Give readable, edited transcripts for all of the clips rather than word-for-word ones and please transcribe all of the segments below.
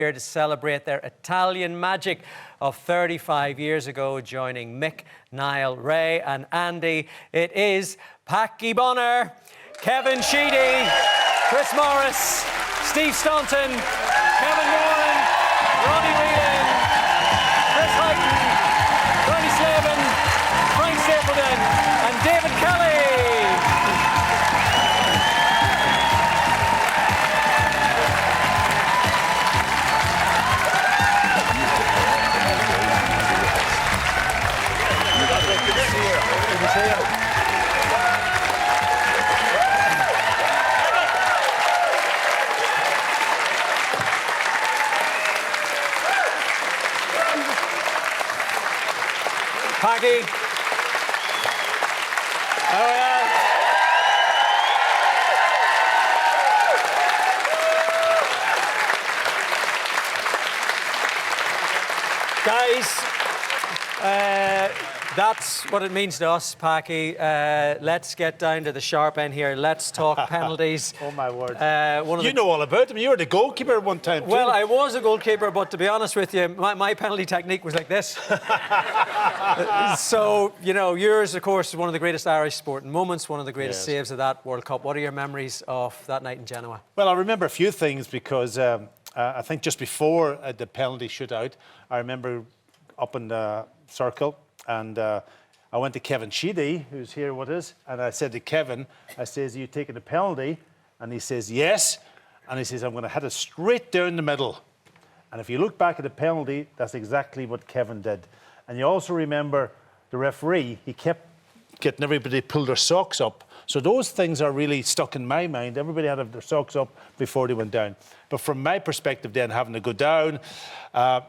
here to celebrate their Italian magic of 35 years ago, joining Mick, Niall, Ray and Andy. It is Paddy Bonner, Kevin Sheedy, Chris Morris, Steve Staunton, Kevin Warren, Ronnie Whelan, Chris Hyton, Tony Slavin, Frank Stapleton and David Kelly. Good to see you. Paddy. Oh, yeah. Guys, that's what it means to us, Paddy. Let's get down to the sharp end here. Let's talk penalties. Oh, my word. You know all about them. You were the goalkeeper one time, too. Well, I was a goalkeeper, but to be honest with you, my penalty technique was like this. So, you know, yours, of course, is one of the greatest Irish sporting moments, one of the greatest saves of that World Cup. What are your memories of that night in Genoa? Well, I remember a few things because I think just before the penalty shootout, I remember up in the circle and I went to Kevin Sheedy, who's here with us, and I said to Kevin, I says, are you taking the penalty? And he says, yes. And he says, I'm going to hit it straight down the middle. And if you look back at the penalty, that's exactly what Kevin did. And you also remember the referee, he kept getting everybody to pull their socks up. So those things are really stuck in my mind. Everybody had to have their socks up before they went down. But from my perspective then, having to go down,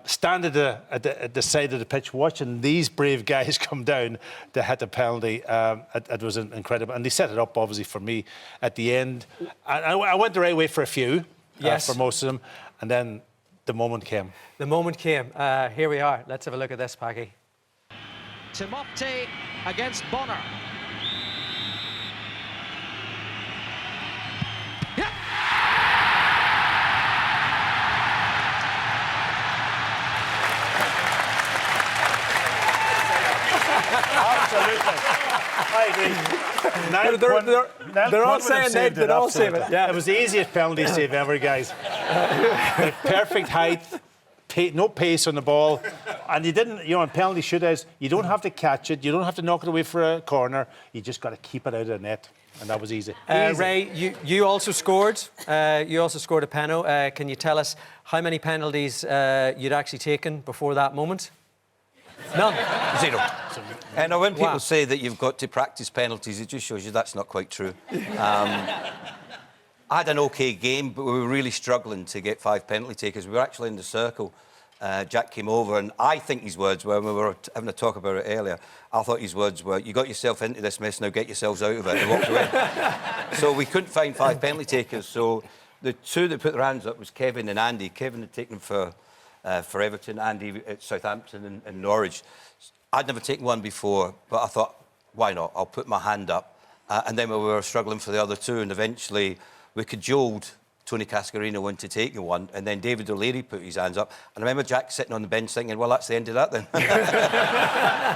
stand at the side of the pitch, watching these brave guys come down to hit the penalty, it was incredible. And they set it up, obviously, for me at the end. I went the right way for a few, for most of them. And then the moment came. The moment came. Here we are. Let's have a look at this, Paddy. Timote against Bonner. Yeah. Absolutely. I agree. They're all saying they did all save it. Yeah. It was the easiest penalty save ever, guys. Perfect height, no pace on the ball. And you didn't, you know, on penalty shootouts, you don't have to catch it, you don't have to knock it away for a corner, you just got to keep it out of the net. And that was easy. Ray, you also scored. You also scored a penalty. Can you tell us how many penalties you'd actually taken before that moment? None. Zero. And when people say that you've got to practice penalties, it just shows you that's not quite true. I had an OK game, but we were really struggling to get 5 penalty takers. We were actually in the circle. Jack came over, and I think his words were, when we were having a talk about it earlier, I thought his words were, you got yourself into this mess, now get yourselves out of it, and walked away. So we couldn't find 5 penalty takers, so the two that put their hands up was Kevin and Andy. Kevin had taken for Everton, Andy at Southampton and Norwich. I'd never taken one before, but I thought, why not? I'll put my hand up. And then we were struggling for the other two, and eventually we cajoled Tony Cascarino into taking one, and then David O'Leary put his hands up. And I remember Jack sitting on the bench thinking, well, that's the end of that then.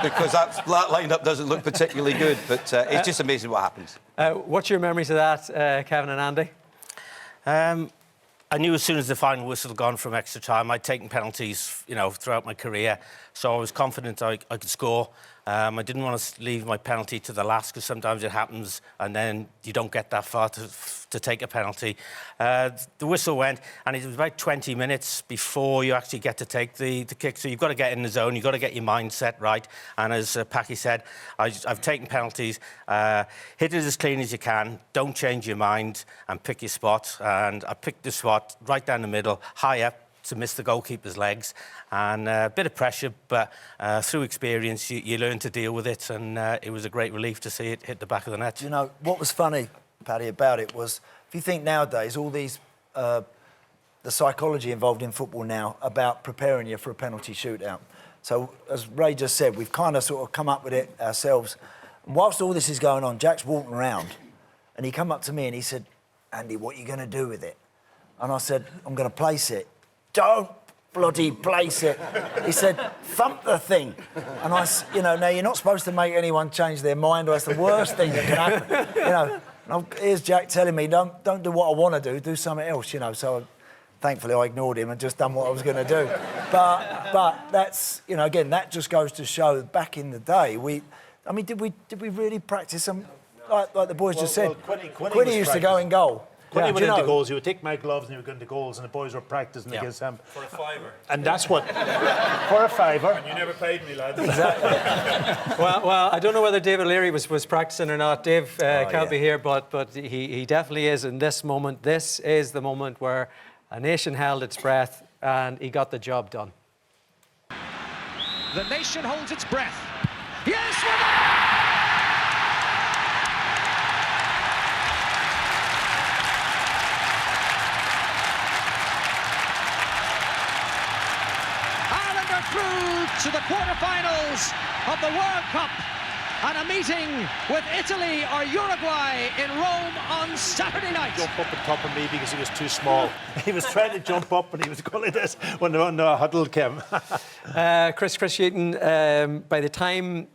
Because that line-up doesn't look particularly good, but it's just amazing what happens. What's your memories of that, Kevin and Andy? I knew as soon as the final whistle had gone from extra time, I'd taken penalties, you know, throughout my career, so I was confident I could score. I didn't want to leave my penalty to the last, because sometimes it happens and then you don't get that far to take a penalty. The whistle went, and it was about 20 minutes before you actually get to take the kick, so you've got to get in the zone, you've got to get your mindset right. And as Paddy said, I've taken penalties. Hit it as clean as you can, don't change your mind, and pick your spot. And I picked the spot right down the middle, high up, to miss the goalkeeper's legs, and a bit of pressure, but through experience you learn to deal with it, and it was a great relief to see it hit the back of the net. You know, what was funny, Paddy, about it was, if you think nowadays, all these, the psychology involved in football now about preparing you for a penalty shootout. So, as Ray just said, we've kind of sort of come up with it ourselves. And whilst all this is going on, Jack's walking around, and he come up to me and he said, Andy, what are you going to do with it? And I said, I'm going to place it don't bloody place it. He said, thump the thing. And now you're not supposed to make anyone change their mind, or that's the worst thing that can happen. Here's Jack telling me, don't do what I want to do something else, So thankfully I ignored him and just done what I was going to do. But that's, again, that just goes to show back in the day, did we really practice some, like the boys just said? Quinny used to go in goal. When he went into goals, he would take my gloves and he would go into goals, and the boys were practising against him. For a fiver. And that's what... for a fiver. And you never paid me, lads. Exactly. well, I don't know whether David Leary was practising or not. Dave can't be here, but he definitely is in this moment. This is the moment where a nation held its breath and he got the job done. The nation holds its breath. Yes, we're there! To the quarterfinals of the World Cup, and a meeting with Italy or Uruguay in Rome on Saturday night. Jump up on top of me because he was too small. He was trying to jump up and he was going like this when the huddle came. Chris Sheaton, by the time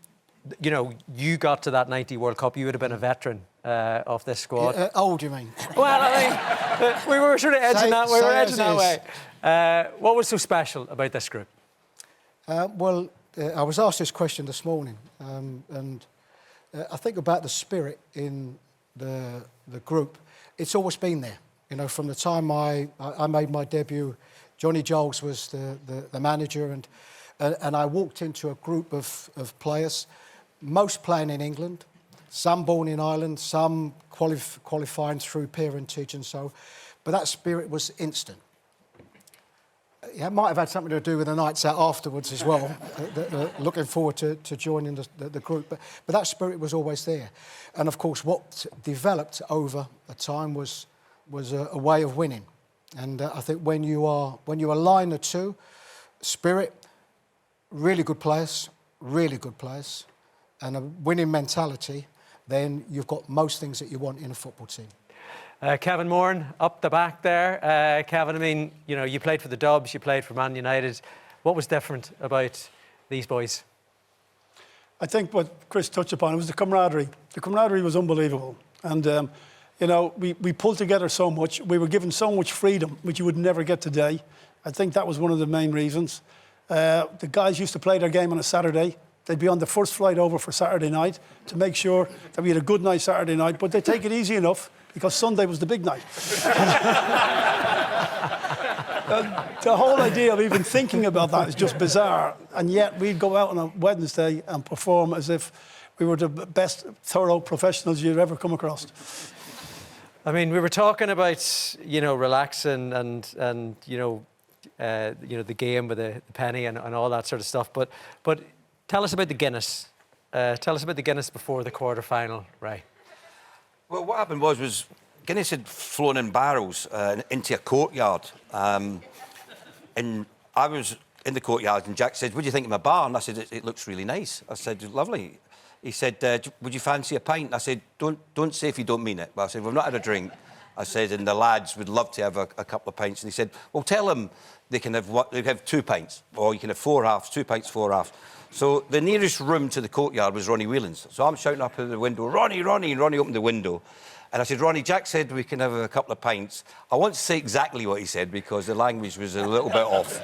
you got to that 90 World Cup, you would have been a veteran of this squad. Yeah, old, you mean? Well, I mean, we were sort of edging that. We were edging that way. What was so special about this group? I was asked this question this morning, and I think about the spirit in the group. It's always been there. From the time I made my debut, Johnny Giles was the manager, and I walked into a group of players, most playing in England, some born in Ireland, some qualifying through parentage and so, but that spirit was instant. It might have had something to do with the nights out afterwards as well, looking forward to joining the group. But that spirit was always there. And, of course, what developed over a time was a way of winning. And I think when you align the two, spirit, really good players, and a winning mentality, then you've got most things that you want in a football team. Kevin Moran, up the back there. Kevin, I mean, you played for the Dubs, you played for Man United. What was different about these boys? I think what Chris touched upon was the camaraderie. The camaraderie was unbelievable. And, we pulled together so much. We were given so much freedom, which you would never get today. I think that was one of the main reasons. The guys used to play their game on a Saturday. They'd be on the first flight over for Saturday night to make sure that we had a good night Saturday night. But they take it easy enough, because Sunday was the big night. The whole idea of even thinking about that is just bizarre. And yet we'd go out on a Wednesday and perform as if we were the best thorough professionals you'd ever come across. I mean, we were talking about, relaxing and the game with the penny and all that sort of stuff. But tell us about the Guinness. Tell us about the Guinness before the quarter-final, Ray. Well, what happened was Guinness had flown in barrels into a courtyard. And I was in the courtyard and Jack said, "What do you think of my bar?" And I said, "It looks really nice." I said, "Lovely." He said, "Would you fancy a pint?" I said, Don't say if you don't mean it." But I said, "We've not had a drink." I said, "And the lads would love to have a couple of pints." And he said, "Well, tell them they can have 2 pints, or you can have 4 halves, 2 pints, 4 halves." So the nearest room to the courtyard was Ronnie Whelan's. So I'm shouting up at the window, "Ronnie, Ronnie!" And Ronnie opened the window. And I said, "Ronnie, Jack said we can have a couple of pints." I won't say exactly what he said because the language was a little bit off.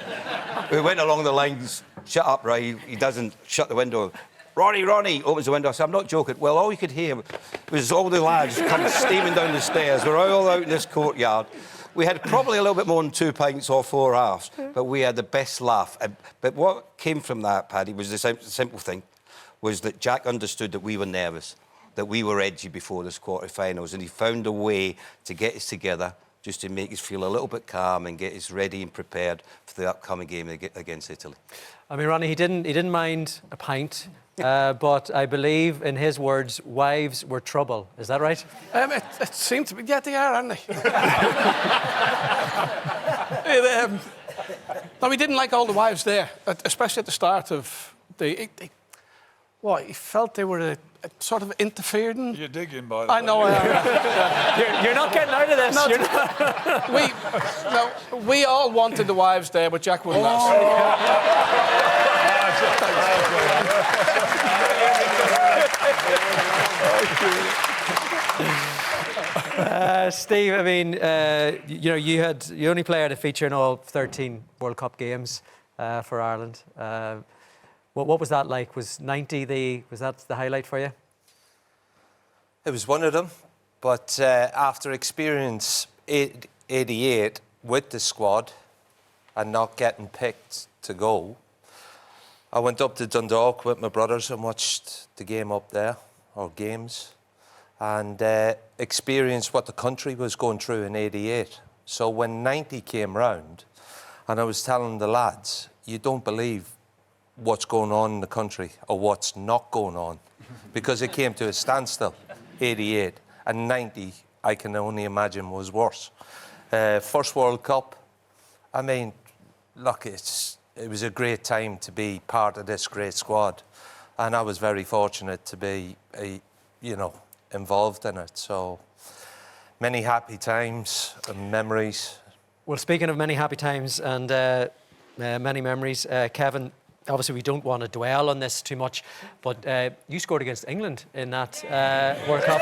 We went along the lines, "Shut up, Ray." He doesn't shut the window. "Ronnie, Ronnie!" Opens the window. I said, "I'm not joking." Well, all you could hear was all the lads come steaming down the stairs. We're all out in this courtyard. We had probably a little bit more than 2 pints or 4 halves, but we had the best laugh. But what came from that, Paddy, was the simple thing, was that Jack understood that we were nervous, that we were edgy before this quarter-finals, and he found a way to get us together just to make us feel a little bit calm and get us ready and prepared for the upcoming game against Italy. I mean, Ronnie, he didn't mind a pint, but I believe, in his words, wives were trouble. Is that right? It seems to be. Yeah, they are, aren't they? No, we didn't like all the wives there, especially at the start of the... He felt they were sort of interfering. You're digging, by the I way. know I am. You're not getting out of this. Not- You're not. we all wanted the wives there, but Jack wouldn't let Steve, I mean, you know, you only player to feature in all 13 World Cup games for Ireland. What was that like? Was 90 was that the highlight for you? It was one of them, but after experience 88 with the squad and not getting picked to go, I went up to Dundalk with my brothers and watched the game up there, or games, and experienced what the country was going through in 88. So when 90 came round, and I was telling the lads, you don't believe what's going on in the country or what's not going on, because it came to a standstill, 88, and 90, I can only imagine, was worse. First World Cup, I mean, look, it was a great time to be part of this great squad, and I was very fortunate to be, involved in it. So many happy times and memories. Well, speaking of many happy times and many memories, Kevin, obviously we don't want to dwell on this too much, but you scored against England in that World Cup.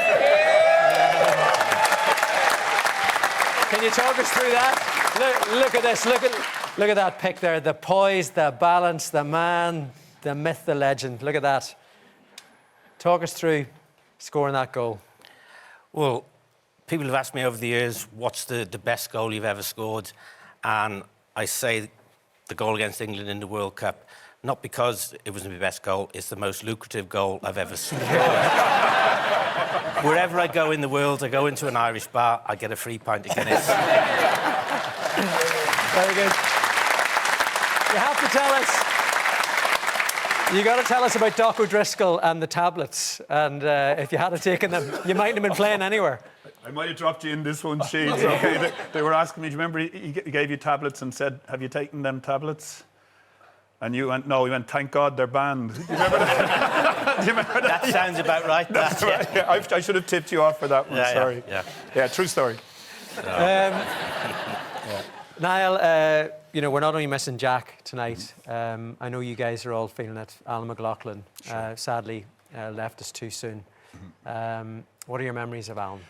Can you talk us through that? Look at this. Look at that pick there. The poise, the balance, the man, the myth, the legend. Look at that. Talk us through scoring that goal. Well, people have asked me over the years, what's the best goal you've ever scored? And I say the goal against England in the World Cup, not because it was my best goal, it's the most lucrative goal I've ever scored. Wherever I go in the world, I go into an Irish bar, I get a free pint of Guinness. Very good. You have to tell us. You got to tell us about Doc O'Driscoll and the tablets, and if you had taken them, you mightn't have been playing anywhere. I might have dropped you in this one, Sheeds. Okay, they were asking me, do you remember he gave you tablets and said, have you taken them tablets? And you went, no. He went, thank God they're banned. Do you remember that? Do you remember that? That sounds about right. That's right. Yeah, I should have tipped you off for that one, sorry. Yeah, true story. Niall, we're not only missing Jack tonight. I know you guys are all feeling it. Alan McLoughlin sadly left us too soon. What are your memories of Alan?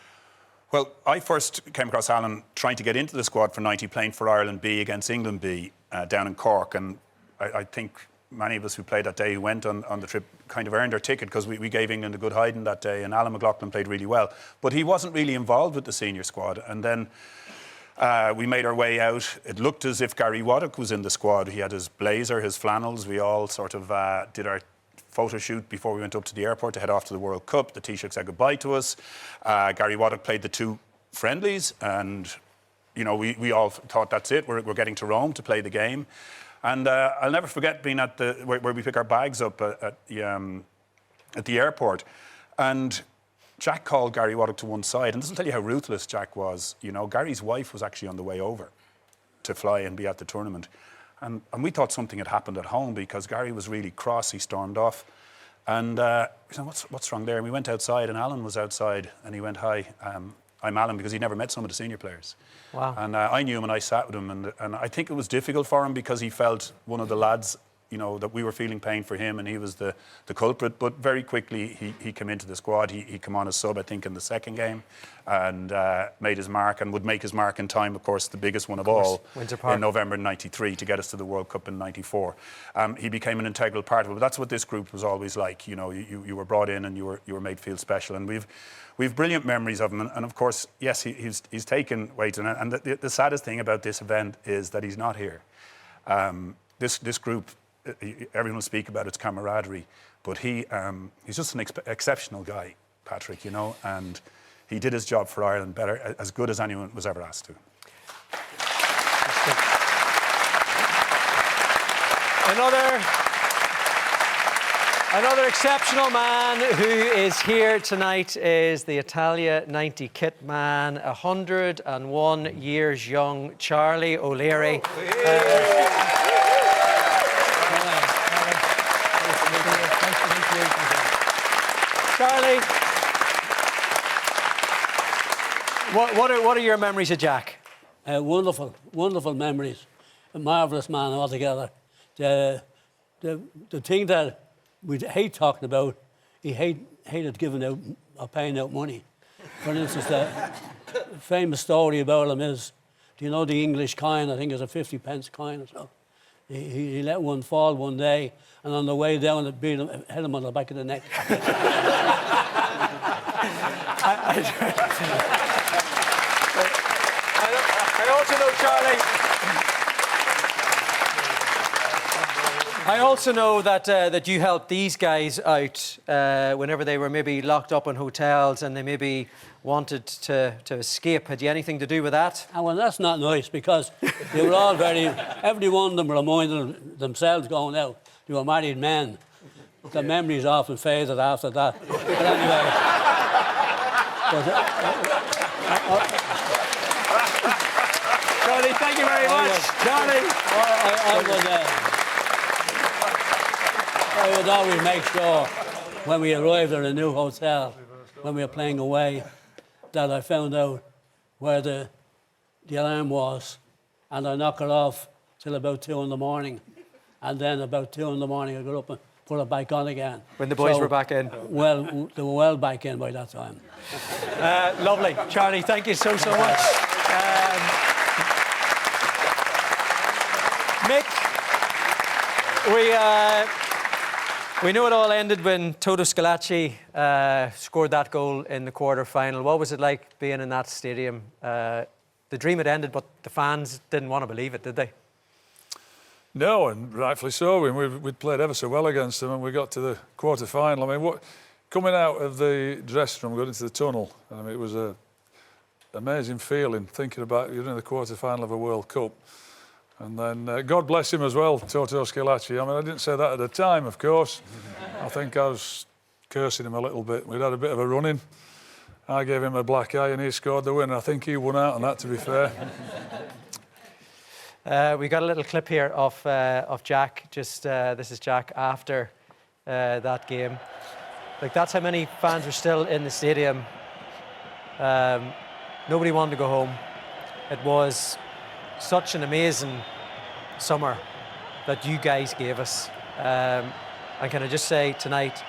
Well, I first came across Alan trying to get into the squad for 90, playing for Ireland B against England B down in Cork. And I think many of us who played that day who went on the trip kind of earned our ticket, because we gave England a good hiding that day, and Alan McLoughlin played really well. But he wasn't really involved with the senior squad. And then we made our way out. It looked as if Gary Waddock was in the squad. He had his blazer, his flannels. We all sort of did our photo shoot before we went up to the airport to head off to the World Cup. The Taoiseach said goodbye to us. Gary Waddock played the two friendlies, and we all thought that's it. We're getting to Rome to play the game. And I'll never forget being at where we pick our bags up at the airport, and Jack called Gary Waddock to one side, and this will tell you how ruthless Jack was. Gary's wife was actually on the way over to fly and be at the tournament. And we thought something had happened at home, because Gary was really cross. He stormed off. And we said, what's wrong there? And we went outside, and Alan was outside, and he went, hi, I'm Alan, because he'd never met some of the senior players. Wow. And I knew him, and I sat with him. And I think it was difficult for him, because he felt one of the lads, that we were feeling pain for him, and he was the culprit. But very quickly, he came into the squad. He came on as sub, I think, in the second game, and made his mark, and would make his mark in time, of course, the biggest one of all, in November '93, to get us to the World Cup in '94. He became an integral part of it. But that's what this group was always like. You were brought in, and you were made feel special. And we've brilliant memories of him. And of course, yes, he's taken weight. And the saddest thing about this event is that he's not here. This group, everyone will speak about its camaraderie, but he's just an exceptional guy, Patrick, and he did his job for Ireland better, as good as anyone was ever asked to. Another exceptional man who is here tonight is the Italia 90 kit man, 101 years young, Charlie O'Leary. What are your memories of Jack? Wonderful, wonderful memories. A marvellous man altogether. The thing that we hate talking about, he hated giving out or paying out money. For instance, the famous story about him is, do you know the English coin? I think it's a 50p coin or so. He let one fall one day, and on the way down, it beat him, hit him on the back of the neck. I also know, Charlie. I also know that you helped these guys out whenever they were maybe locked up in hotels and they maybe wanted to escape. Had you anything to do with that? And well, that's not nice, because they were all every one of them reminded themselves going out. They were married men. The memories often faded after that. But anyway. Charlie, thank you very much. Charlie. I would always make sure when we arrived at a new hotel, when we were playing away, that I found out where the alarm was, and I knock it off till about 2 in the morning, and then about 2 in the morning I got up and put it back on again. When the boys were back in? Well, they were well back in by that time. Lovely. Charlie, thank you so much. Mick, we know it all ended when Toto Schillaci scored that goal in the quarter-final. What was it like being in that stadium? The dream had ended, but the fans didn't want to believe it, did they? No, and rightfully so. I mean, we'd played ever so well against them, and we got to the quarter-final. I mean, coming out of the dressing room, going into the tunnel, I mean, it was an amazing feeling, thinking about you're in the quarter-final of a World Cup. And then, God bless him as well, Toto Schillaci. I mean, I didn't say that at the time, of course. I think I was cursing him a little bit. We'd had a bit of a run-in. I gave him a black eye and he scored the winner. I think he won out on that, to be fair. We got a little clip here of Jack. This is Jack after that game. Like, that's how many fans were still in the stadium. Nobody wanted to go home. It was such an amazing summer that you guys gave us. And can I just say tonight,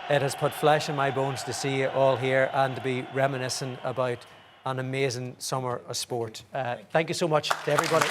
it has put flesh in my bones to see you all here and to be reminiscing about an amazing summer of sport. Thank you so much to everybody.